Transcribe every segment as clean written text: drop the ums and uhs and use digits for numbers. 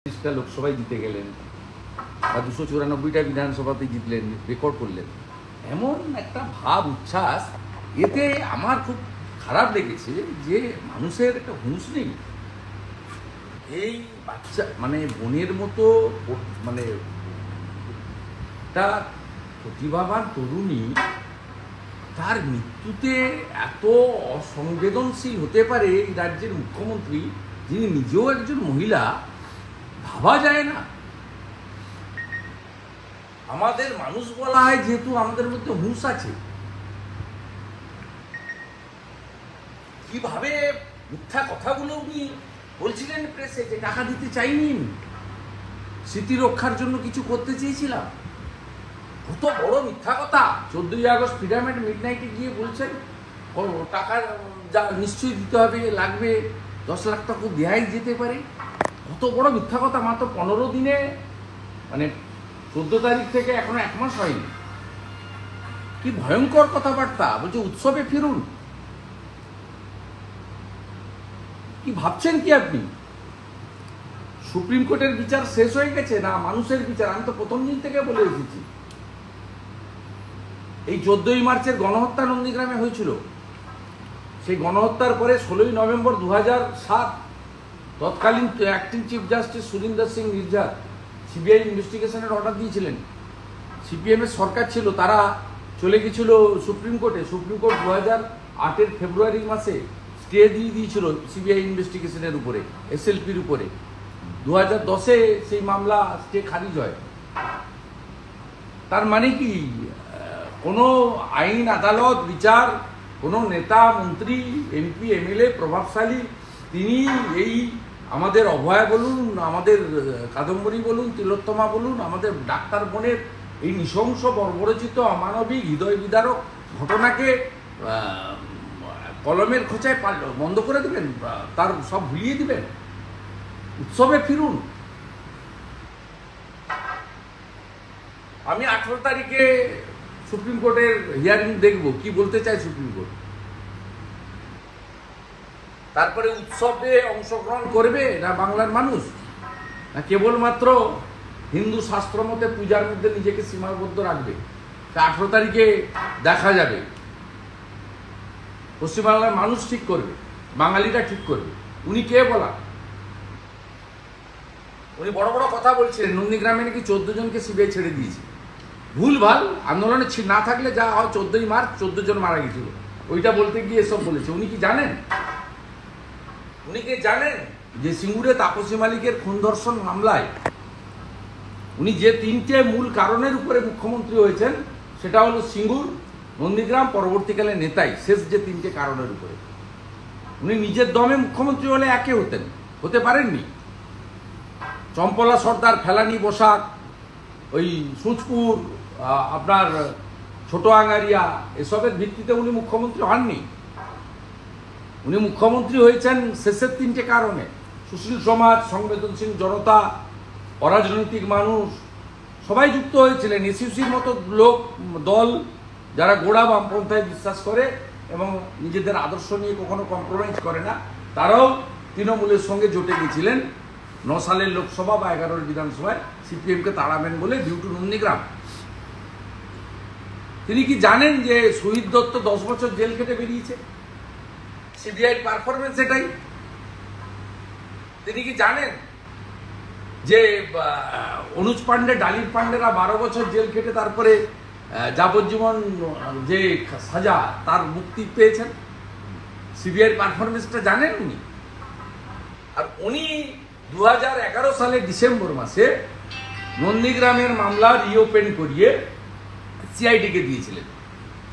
লোকসভায় জিতে গেলেন বা 294টা বিধানসভাতে জিতলেন, রেকর্ড করলেন, এমন একটা ভাব উচ্ছ্বাস, এতে আমার খুব খারাপ লেগেছে যে মানুষের একটা হুঁশ নেই। এই বাচ্চা মানে বোনের মতো মানে একটা প্রতিভাবান তরুণী, তার মৃত্যুতে এত অসংবেদনশীল হতে পারে এই রাজ্যের মুখ্যমন্ত্রী, যিনি নিজেও একজন মহিলা, ভাবা যায় না। আমাদের মানুষ বলা হয় যেহেতু আমাদের মধ্যে হুঁশ আছে, কিভাবে মিথ্যা কথাগুলো উনি বলছিলেন প্রেসে যে টাকা দিতে চাইনি, স্মৃতি রক্ষার জন্য কিছু করতে চেয়েছিলাম, কত বড় মিথ্যা কথা। 14ই আগস্ট ফ্রিডম অ্যাট মিডনাইটে গিয়ে বলছেন টাকা যা নিশ্চয়ই দিতে হবে, লাগবে 10 লাখ টাকা দেয়াই যেতে পারে, কত বড় মিথ্যা কথা। মাত্র 15 দিনে, মানে 14 তারিখ থেকে এখনো 1 মাস হয়নি, কি ভয়ঙ্কর কথাবার্তা। বলছে উৎসবে ফিরুন, কি ভাবছেন কি আপনি? সুপ্রিম কোর্টের বিচার শেষ হয়ে গেছে না মানুষের বিচার? আমি তো প্রথম দিন থেকে বলে এসেছি, এই 14ই মার্চের গণহত্যা নন্দীগ্রামে হয়েছিল, সেই গণহত্যার পরে 16ই নভেম্বর 2007 তৎকালীন acting chief justice Surinder Singh Nijjar CBI ইনভেস্টিগেশনের অর্ডার দিয়েছিলেন। সিপিএমের সরকার ছিল, তারা চলে গেছিল সুপ্রিম কোর্টে। সুপ্রিম কোর্ট 2008-এর ফেব্রুয়ারি মাসে স্টে দিয়ে দিয়েছিল সিবিআই ইনভেস্টিগেশনের উপরে, এসএলপির উপরে। 2010-এ সেই মামলা স্টে খারিজ হয়। তার মানে কি, কোনো আইন আদালত বিচার, কোনো নেতা মন্ত্রী এমপি এমএলএ প্রভাবশালী তিনি এই আমাদের অভয়া বলুন, আমাদের কাদম্বরী বলুন, তিলোত্তমা বলুন, আমাদের ডাক্তার বোনের এই নৃশংস বর্বরচিত অমানবিক হৃদয় বিদারক ঘটনাকে কলমের খোঁচায় বন্ধ করে দেবেন, তার সব ভুলিয়ে দিবেন? উৎসবে ফিরুন। আমি 18 তারিখে সুপ্রিম কোর্টের হিয়ারিং দেখব, কি বলতে চায় সুপ্রিম কোর্ট। তারপরে উৎসবে অংশগ্রহণ করবে না বাংলার মানুষ, না কেবলমাত্র হিন্দু শাস্ত্র মতে পূজার মধ্যে নিজেকে সীমাবদ্ধ রাখবে? 18 তারিখে দেখা যাবে। পশ্চিমবাংলার মানুষ ঠিক করবে, বাঙালিরা ঠিক করবে। উনি কে বলা? উনি বড় বড় কথা বলছিলেন, নন্দীগ্রামে নাকি 14 জনকে সিবিআই ছেড়ে দিয়েছে। ভুল ভাল, আন্দোলনে না থাকলে যা হয়, 14ই মার্চ 14 জন মারা গেছিল, ওইটা বলতে গিয়ে এসব বলেছে। উনি কি জানেন? উনি কি জানেন যে সিঙ্গুরে তাপসী মালিকের খুন ধর্ষণ মামলায় উনি যে 3টে মূল কারণের উপরে মুখ্যমন্ত্রী হয়েছেন, সেটা হলো সিঙ্গুর, নন্দীগ্রাম, পরবর্তীকালে নেতাই, শেষ যে 3টে কারণের উপরে। উনি নিজের দমে মুখ্যমন্ত্রী হলে একে হতে পারেননি। চম্পলা সর্দার, ফেলানি বসাক, ওই সুচপুর, আপনার ছোট আঙ্গারিয়া, এসবের ভিত্তিতে উনি মুখ্যমন্ত্রী হননি। উনি মুখ্যমন্ত্রী হয়েছেন শেষের 3টে কারণে। সুশীল সমাজ, সংবেদনশীল জনতা, অরাজনৈতিক মানুষ সবাই যুক্ত হয়েছিলেন। এসইউসির মতো দল যারা গোড়া বামপন্থায় বিশ্বাস করে এবং নিজেদের আদর্শ নিয়ে কখনো কম্প্রোমাইজ করে না, তারাও তৃণমূলের সঙ্গে জোটে গেছিলেন 9 সালের লোকসভা বা 11 বিধানসভায় সিপিএমকে তাড়াবেন বলে, ডিউ টু নন্দীগ্রাম। তিনি কি জানেন যে শহীদ দত্ত 10 বছর জেল খেটে বেরিয়েছে? সিবিআই পারফরমেন্স এটাই। তিনি কি জানেন যে অনুজ পান্ডে, ডালির পান্ডেরা 12 বছর জেল খেটে তারপরে যাবজ্জীবন যে সাজা, তার মুক্তি পেয়েছেন? সিবিআই পারফরমেন্সটা জানেন উনি। আর উনি 2011 সালের ডিসেম্বর মাসে নন্দীগ্রামের মামলা রিওপেন করিয়ে সিআইডিকে দিয়েছিলেন।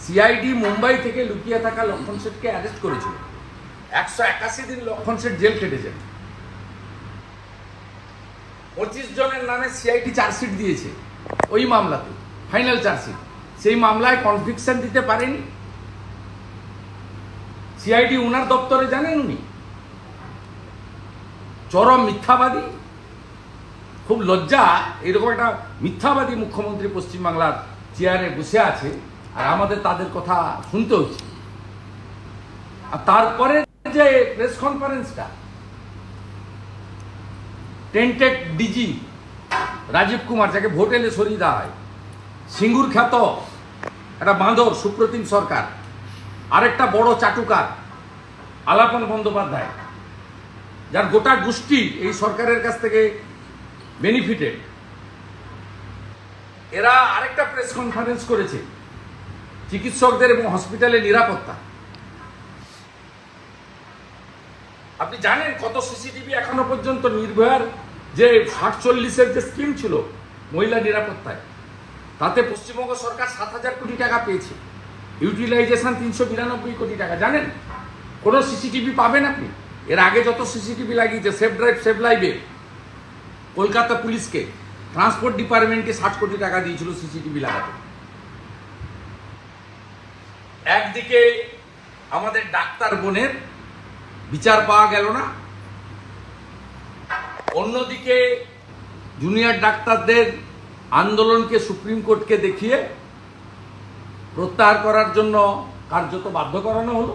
সিআইডি মুম্বাই থেকে লুকিয়ে থাকা লক্ষণ শেঠকে অ্যারেস্ট করেছিল। 181 দিন লক্ষণ শেঠ জেল কেটেছেন। 25 জনের নামে সিআইডি চার্জশিট দিয়েছে ওই মামলাতে, ফাইনাল চার্জশিট। সেই মামলায় কনভিকশন দিতে পারেনি সিআইডি। উনার দপ্তরে জানেন উনি চরম মিথ্যাবাদী। খুব লজ্জা, এরকম একটা মিথ্যাবাদী মুখ্যমন্ত্রী পশ্চিমবাংলার চেয়ারে বসে আছে, আর আমাদের তাদের কথা শুনতে হচ্ছে। আর তারপরে যে প্রেস কনফারেন্সটা, টেন্টেড ডিজি রাজীব কুমার, যাকে ভোট এলে সরিয়ে দেওয়া হয়, সিঙ্গুর খ্যাত একটা বাঁদর সুপ্রতিম সরকার, আরেকটা বড় চাটুকার আলাপন বন্দ্যোপাধ্যায়, যার গোটা গোষ্ঠী এই সরকারের কাছ থেকে বেনিফিটেড। এরা আরেকটা প্রেস কনফারেন্স করেছে চিকিৎসকদের এবং হসপিটালের নিরাপত্তা। আপনি জানেন কত সিসিটিভি এখনো পর্যন্ত নির্ভয়ার যে 60-40-এর যে স্কিম ছিল মহিলা নিরাপত্তায়, তাতে পশ্চিমবঙ্গ সরকার 7,000 কোটি টাকা পেয়েছে, ইউটিলাইজেশন 392 কোটি টাকা। জানেন কোনো সিসিটিভি পাবেন আপনি? এর আগে যত সিসিটিভি লাগিয়েছে, সেফ ড্রাইভ সেভ লাইভে কলকাতা পুলিশকে ট্রান্সপোর্ট ডিপার্টমেন্টকে 60 কোটি টাকা দিয়েছিল সিসিটিভি লাগাতে। একদিকে আমাদের ডাক্তার বোনের বিচার পাওয়া গেল না, অন্যদিকে জুনিয়র ডাক্তারদের আন্দোলনকে সুপ্রিম কোর্টকে দেখিয়ে প্রত্যাহার করার জন্য কার্যত বাধ্য করানো হলো।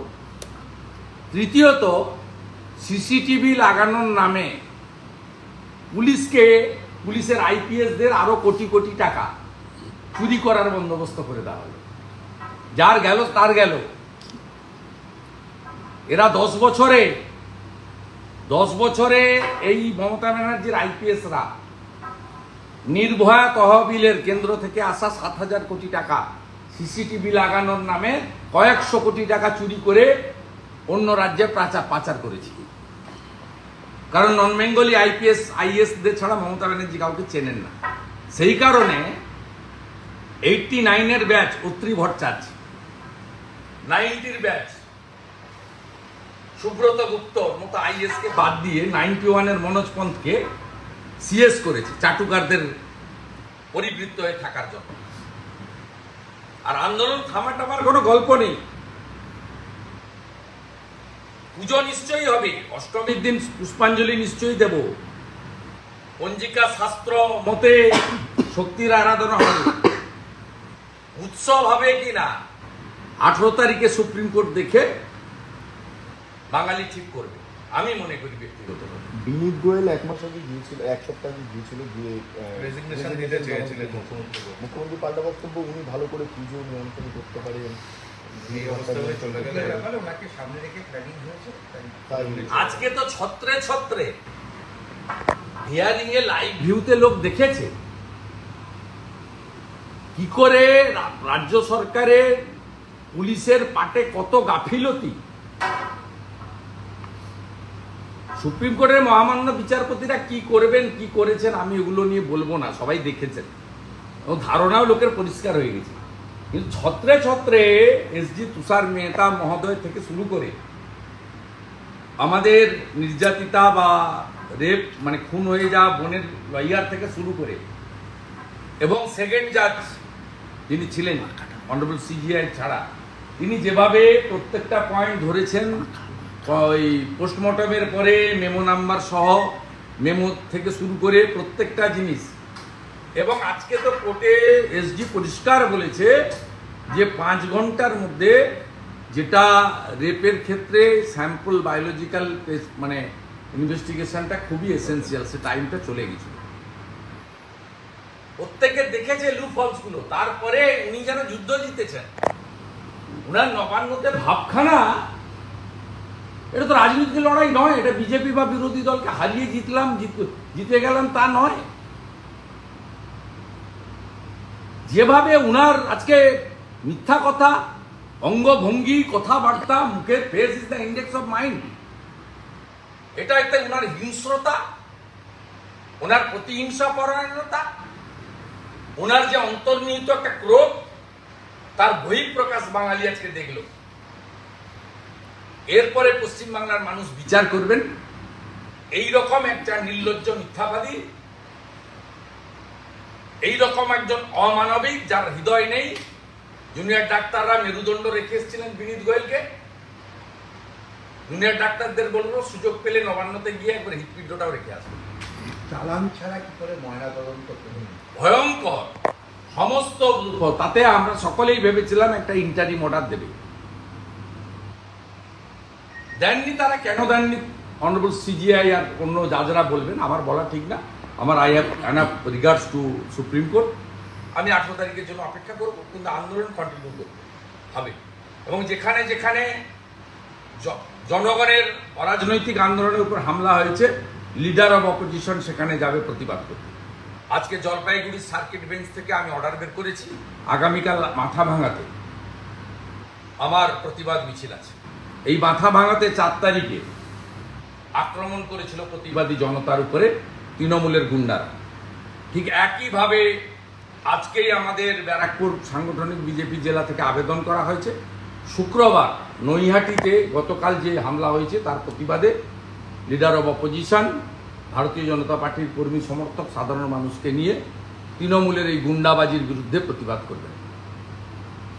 তৃতীয়ত, সিসিটিভি লাগানোর নামে পুলিশের আইপিএসদের আরো কোটি কোটি টাকা চুরি করার বন্দোবস্ত করে দেওয়া হলো। যার গেল তার গেল। এরা 10 বছরে এই মমতা ব্যানার্জির আইপিএসরা নির্ভয়া তহবিলের কেন্দ্র থেকে আসা 7,000 কোটি টাকা সিসিটিভি লাগানোর নামে কয়েকশো কোটি টাকা চুরি করে অন্য রাজ্যে পাচার করেছে। কারণ নন বেঙ্গলি আইএসদের ছাড়া মমতা ব্যানার্জি কাউকে চেনেন না। সেই কারণে 89-এর ব্যাচ অত্রি ভট্টাচার্য, 90-র ব্যাচ সুব্রত গুপ্ত মতো আইএসকে বাদ দিয়ে 91-এর মনোজ পন্থকে সিএস করেছে চাটুকারদের পরিবৃত্ত হয়ে থাকার জন্য। আর আন্দোলন থামাটামার কোনো গল্প নেই। পুজো নিশ্চয়ই হবে, অষ্টমীর দিন পুষ্পাঞ্জলি নিশ্চয়ই দেব, পঞ্জিকা শাস্ত্র মতে শক্তির আরাধনা হবে, উৎসব হবে কিনা 18 তারিখে সুপ্রিম কোর্ট দেখে বাঙালি ঠিক করবে, আমি মনে করি ব্যক্তিগত। বিনীত গোয়েল 1 মাস আগে গিয়েছিল, 1 সপ্তাহ আগে গিয়েছিল, গিয়ে রেজিগনেশন দিতে চেয়েছিলেন মুখ্যমন্ত্রী পাল্টা বক্তব্য, উনি ভালো করে পুজো নিয়ন্ত্রণ করতে পারেন। আজকে তো ছত্রে হিয়ারিং এ লাইভ ভিউতে লোক দেখেছে কি করে রাজ্য সরকারের পুলিশের পাটে কত গাফিলতি। সুপ্রিম কোর্টের মহামান্য বিচারপতিরা কি করবেন কি করেছেন আমি এগুলো নিয়ে বলবো না, সবাই দেখেছেন এবং ধারণাও লোকের পরিষ্কার হয়ে গেছে। কিন্তু ছত্রে এসজি তুষার মেহতা মহোদয় থেকে শুরু করে আমাদের নির্যাতিতা বা রেপ মানে খুন হয়ে যাওয়া বোনের লয়ার থেকে শুরু করে এবং সেকেন্ড জাজ যিনি ছিলেন অনারেবল সিজিআই ছাড়া, তিনি যেভাবে প্রত্যেকটা পয়েন্ট ধরেছেন, ওই পোস্টমর্টমের পরে মেমো নাম্বার সহ মেমো থেকে শুরু করে প্রত্যেকটা জিনিস। এবং আজকে তো কোর্টে এসডি পরিষ্কার বলেছে যে 5 ঘন্টার মধ্যে, যেটা রেপের ক্ষেত্রে স্যাম্পল বায়োলজিক্যাল মানে ইনভেস্টিগেশনটা খুবই এসেন্সিয়াল, সে টাইমটা চলে গেছিল। প্রত্যেকে দেখেছে লুপ হলসগুলো, তারপরে উনি যেন যুদ্ধ জিতেছেন। উনার নবান্নতে ভাবখানা, এটা তো রাজনীতির লড়াই নয়, এটা বিজেপি বা বিরোধী দলকে হারিয়ে জিতে গেলাম তা নয়। যেভাবে উনার আজকে মিথ্যা কথা, অঙ্গভঙ্গি, কথাবার্তা, মুখের face is the index of mind, এটা একটা উনার হিংস্রতা, ওনার প্রতিহিংসা পরায়ণতা, ওনার যে অন্তর্নিহিত একটা ক্রোধ, তার বহিঃপ্রকাশ বাঙালি আজকে দেখল। এরপরে পশ্চিমবাংলার মানুষ বিচার করবেন এইরকম একটা নির্লজ্জ মিথ্যাবাদী, এইরকম একজন অমানবিক যার হৃদয় নেই। জুনিয়র ডাক্তাররা মেরুদণ্ড রেখে এসেছিলেন বিনীত গোয়েলকে। জুনিয়র ডাক্তারদের বলবো সুযোগ পেলে নবান্নতে গিয়ে একবার হৃৎপিণ্ডটাও রেখে আসবেন। চালান ছাড়া কি করে ময়নাতদন্ত করবেন? ভয়ঙ্কর সমস্ত। তাতে আমরা সকলেই ভেবেছিলাম একটা ইন্টারিম অর্ডার দেবে, দেননি। তারা কেন দেননি অনারেবল সিজিআই আর অন্য যারা বলবেন, আমার বলা ঠিক না। I have enough regards to supreme court. আমি 18 তারিখের জন্য অপেক্ষা করব, কিন্তু আন্দোলন কন্টিনিউ করব হবে। এবং যেখানে যেখানে জনগণের অরাজনৈতিক আন্দোলনের উপর হামলা হয়েছে, লিডার অব অপোজিশন সেখানে যাবে প্রতিবাদ করতে। আজকে জলপাইগুড়ি সার্কিট বেঞ্চ থেকে আমি অর্ডার বের করেছি, আগামীকাল মাথা ভাঙাতে আমার প্রতিবাদ মিছিল আছে। এই মাথা ভাঙাতে 4 তারিখে আক্রমণ করেছিল প্রতিবাদী জনতার উপরে তৃণমূলের গুন্ডারা। ঠিক একইভাবে আজকেই আমাদের ব্যারাকপুর সাংগঠনিক বিজেপি জেলা থেকে আবেদন করা হয়েছে। শুক্রবার নৈহাটিতে গতকাল যে হামলা হয়েছে তার প্রতিবাদে লিডার অব অপোজিশন, ভারতীয় জনতা পার্টির কর্মী সমর্থক সাধারণ মানুষকে নিয়ে তৃণমূলের এই গুন্ডাবাজির বিরুদ্ধে প্রতিবাদ করবেন।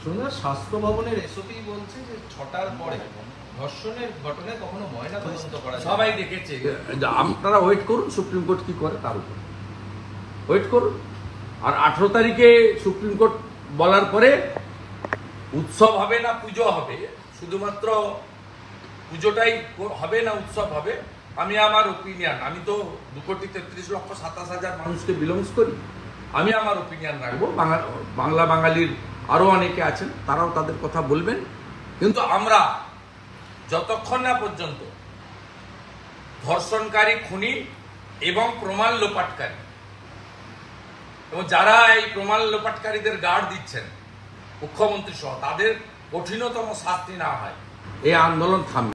শুনুন, স্বাস্থ্য ভবনের এসওপি বলছে যে 6টার পরে ধর্ষণের ঘটনায় কখনো ময়না তদন্ত করা যায় না। সবাই দেখেছে, আপনারা ওয়েট করুন সুপ্রিম কোর্ট কি করে তার উপর ওয়েট করুন। আর 18 তারিখে সুপ্রিম কোর্ট বলার পরে উৎসব হবে না পুজো হবে, শুধুমাত্র পুজোটাই হবে না উৎসব হবে, আমি আমার ওপিনিয়ন, আমি তো 2,33,27,000 মানুষকে বিলংস করি, আমি আমার ওপিনিয়ন রাখবো। বাংলা বাঙালির আরও অনেকে আছেন, তারাও তাদের কথা বলবেন। কিন্তু আমরা যতক্ষণ না পর্যন্ত ধর্ষণকারী, খুনি এবং প্রমাণ লোপাটকারী এবং যারা এই প্রমাণ লোপাটকারীদের গার্ড দিচ্ছেন মুখ্যমন্ত্রী সহ, তাদের কঠিনতম শাস্তি না হয়, এই আন্দোলন থামবে।